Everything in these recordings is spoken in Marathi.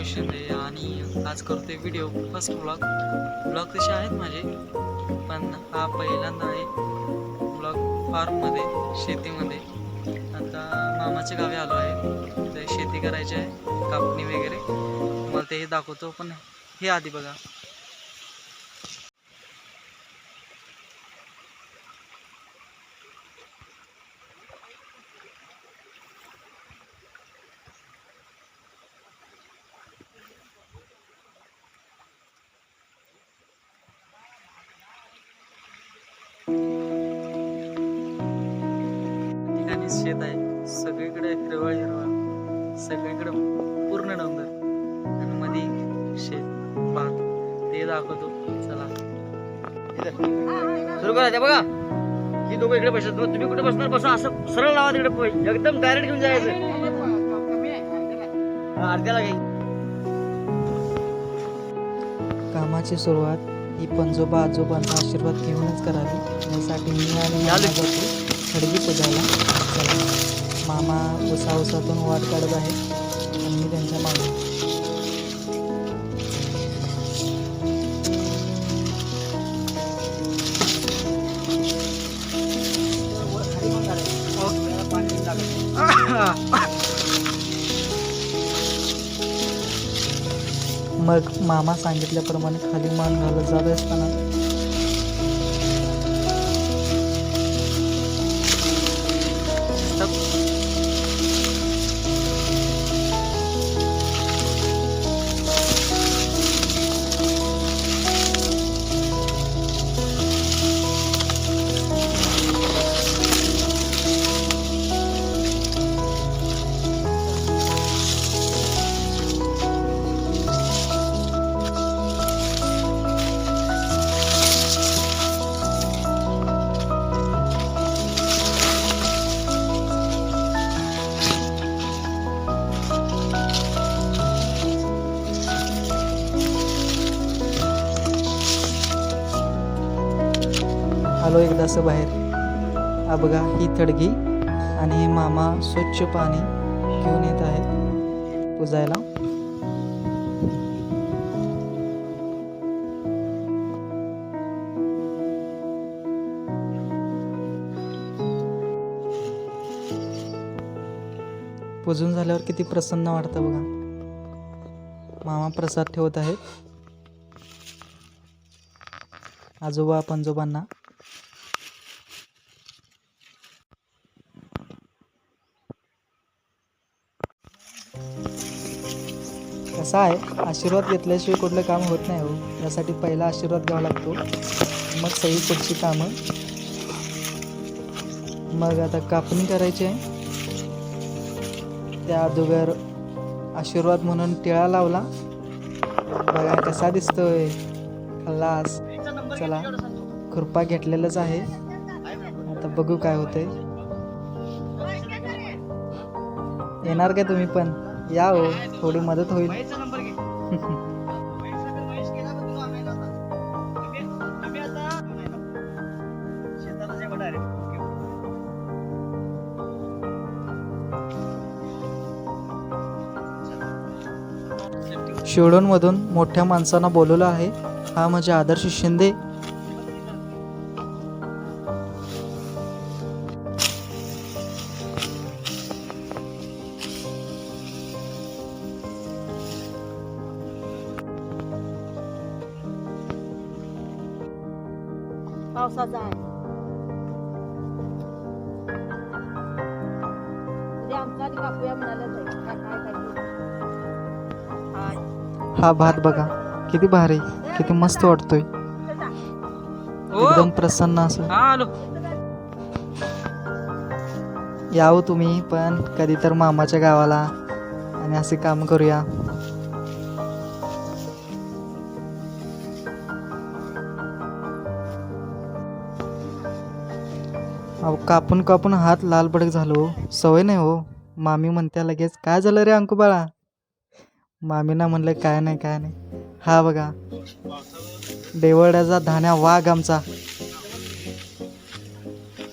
शिंदे आणि आज करतोय व्हिडिओ फर्स्ट ब्लॉग तसे आहेत माझे, पण हा पहिल्यांदा आहे ब्लॉग फार्ममध्ये, शेतीमध्ये. आता मामाच्या गावी आलो आहे, तिथे शेती करायची आहे, कापणी वगैरे मला तेही दाखवतो. पण हे आधी बघा. ठिकाणी शेत आहे, सगळीकडे हिरवळ हिरवळ, सगळीकडे पूर्ण डोंगर आणि मध्ये शेत भात, ते दाखवतो. चला सुरू करायचं बघा. ही दोघं इकडे बसत, तुम्ही कुठे बसणार बसा, असं सरळ लावा तिकडे, एकदम डायरेक्ट घेऊन जायचं. अर्ध्याला काही कामाची सुरुवात ही पणजोबा आजोबांचा आशीर्वाद घेऊनच करावी, यासाठी मी आणि मामा जातो खडगी पुजायला. चला, मामा उसातून वाट काढत आहेत आणि मी त्यांच्या मागे. मग मामा सांगितल्याप्रमाणे खाली मान घालत जात असताना आलो एकदाचं बाहेर. हा बघा, ही थडगी आणि मामा स्वच्छ पाणी घेऊन येत आहेत पुजायला. पुजून झाल्यावर किती प्रसन्न वाटतं बघा. मामा प्रसाद ठेवत आहेत आजोबा पणजोबांना. कसा आहे, आशीर्वाद घेतल्याशिवाय कुठलं काम होत नाही हो. यासाठी पहिला आशीर्वाद घ्यावा लागतो, मग सगळी पुढची कामं. मग आता कापणी करायची आहे, त्या अगोदर आशीर्वाद म्हणून टिळा लावला. बघा कसा दिसतोय, खल्लास. चला, खुरपा घेतलेलंच आहे, आता बघू काय होतंय. येणार काय तुम्ही पण? या हो, थोडी मदत होईल. शिवडोनमधून मोठ्या माणसांना बोलवलं आहे. हा म्हणजे आदर्श शिंदे. पावसाचा आहे, आमचा कापूया म्हणाले. हा भात बघा किती भारी, किती मस्त वाटतोय, एकदम प्रसन्न असं. यावं तुम्ही पण कधी तर मामाच्या गावाला आणि असे काम करूया. अहो, कापून कापून हात लाल भडक झालो, सवय नाही हो. मामी म्हणत्या लगेच, काय झालं रे अंकू बाळा? मामीना म्हणलं काय नाही काय नाही. हा बघा, देवळ्याचा धान्या वाघ आमचा.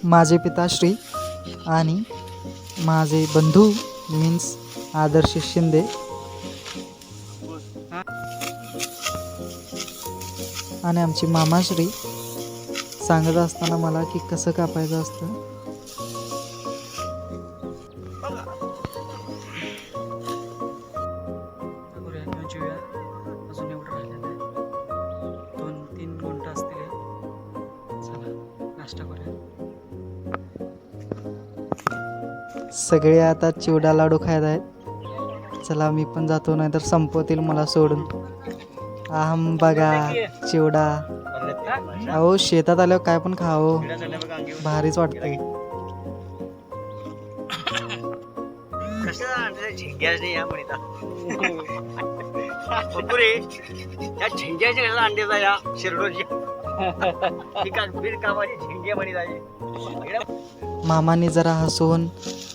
माझे पिताश्री आणि माझे बंधू मीन्स आदर्श शिंदे आणि आमची मामाश्री सांगत असताना मला की कसं कापायचं असतं. अजून एवढं राहिलेलं आहे, 2-3 गुंठ असतील. चला नाश्ता करूया. सगळे आता चिवडा लाडू खायत आहेत. चला मी पण जातो, नाहीतर संपवतील मला सोडून. आम बघा चिवडा. अहो शेतात आल्यावर काय पण खावं, भारीच वाटतंय. झिंग्याच नाही या म्हणता या झिंग्याच्या अंड्याचा या शिरडोच्या बिनकामाची झिंगे म्हणता. मामाने जरा हसवून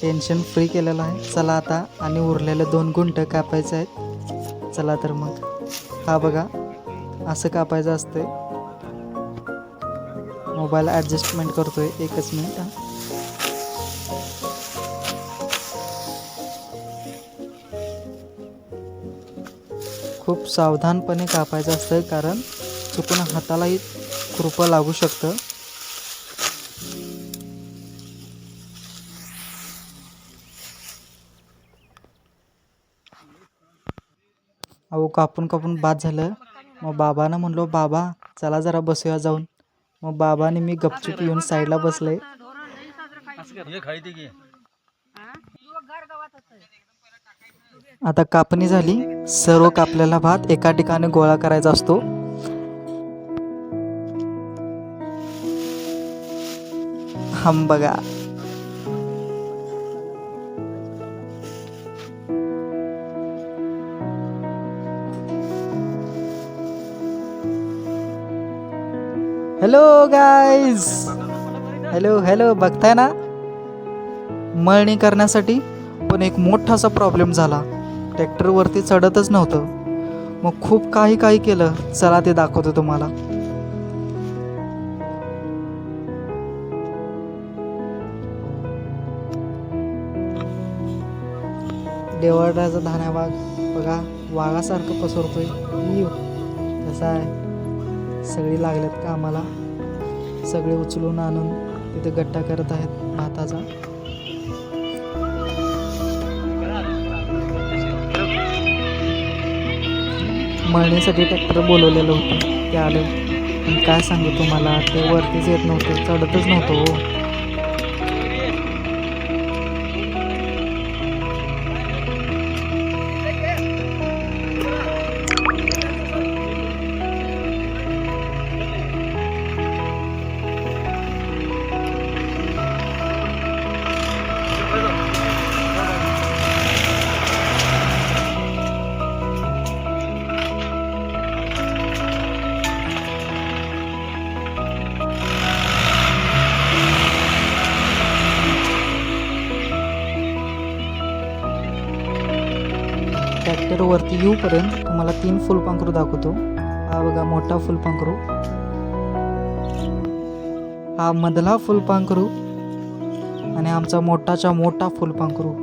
टेन्शन फ्री केलेलं आहे. चला आता आणि उरलेले 2 गुंठ कापायचे आहेत. चला तर मग. हा बघा असं कापायचं असतंय. मोबाईल ॲडजस्टमेंट करतोय, एकच मिनिट. खूप सावधानपणे कापायचं असतं, कारण चुकून हातालाही खुरपं लागू शकतं. अहो कापून कापून बाद झालं. मग बाबांना म्हणलो, बाबा चला जरा बसूया जाऊन. मग बाबाने मी गपचूप येऊन साईडला बसले. आता कापणी झाली. सर्व कापलेला भात एका ठिकाणी गोळा करायचा असतो. हम बघा. हॅलो गाईज, हॅलो बघताय ना. मळणी करण्यासाठी पण एक मोठासा प्रॉब्लेम झाला. ट्रॅक्टरवरती चढतच नव्हतं. मग खूप काही केलं. चला ते दाखवतो तुम्हाला. देवळाचा धान्या बाग बघा, वाघासारखं पसरतोय. कसा आहे, सगळी लागल्यात कामाला. सगळे उचलून आणून तिथे गट्टा करत आहेत भाताचा. मळणीसाठी ट्रॅक्टर बोलवलेलं होतं, ते आलं. पण काय सांगू तुम्हाला, ते वरतीच येत नव्हतं, चढतच नव्हतं. ट्रॅक्टर वरती येऊपर्यंत तुम्हाला 3 फुलपाखरू दाखवतो. हा बघा मोठा फुलपाखरू, हा मधला फुलपाखरू आणि आमचा मोठाचा मोठा फुलपाखरू.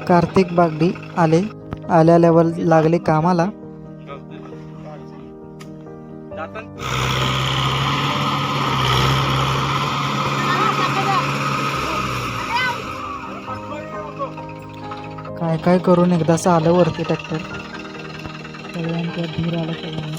कार्तिक बागडी आल्यावर लागले कामाला. काय करून एकदाच आलं वरती ट्रॅक्टर. सगळ्यांच्या धीर आला सगळ्यांना.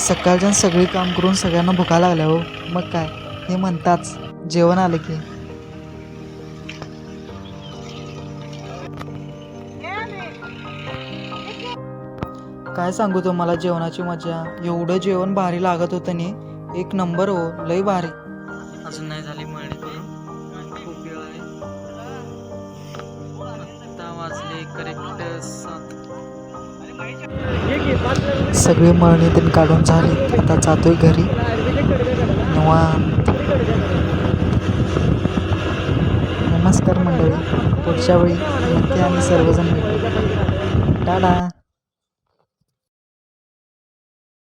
सकाळच्या सगळी काम करून सगळ्यांना भुका लागल्या हो. मग काय हे म्हणताच जेवण आलं की काय सांगू तुम्हाला जेवणाची मजा. एवढं जेवण भारी लागत होतं नी, एक नंबर हो, लय भारी. अजून नाही झाली मळणी करून, खूप वेळ आहे. आता वाजले करेक्ट 7. सगळी मळणी पण काढून झाली. आता जातोय घरी निवांत. नमस्कार मंडळी, पुढच्या वेळी नक्की आम्ही सर्वजण भेटू. टाटा.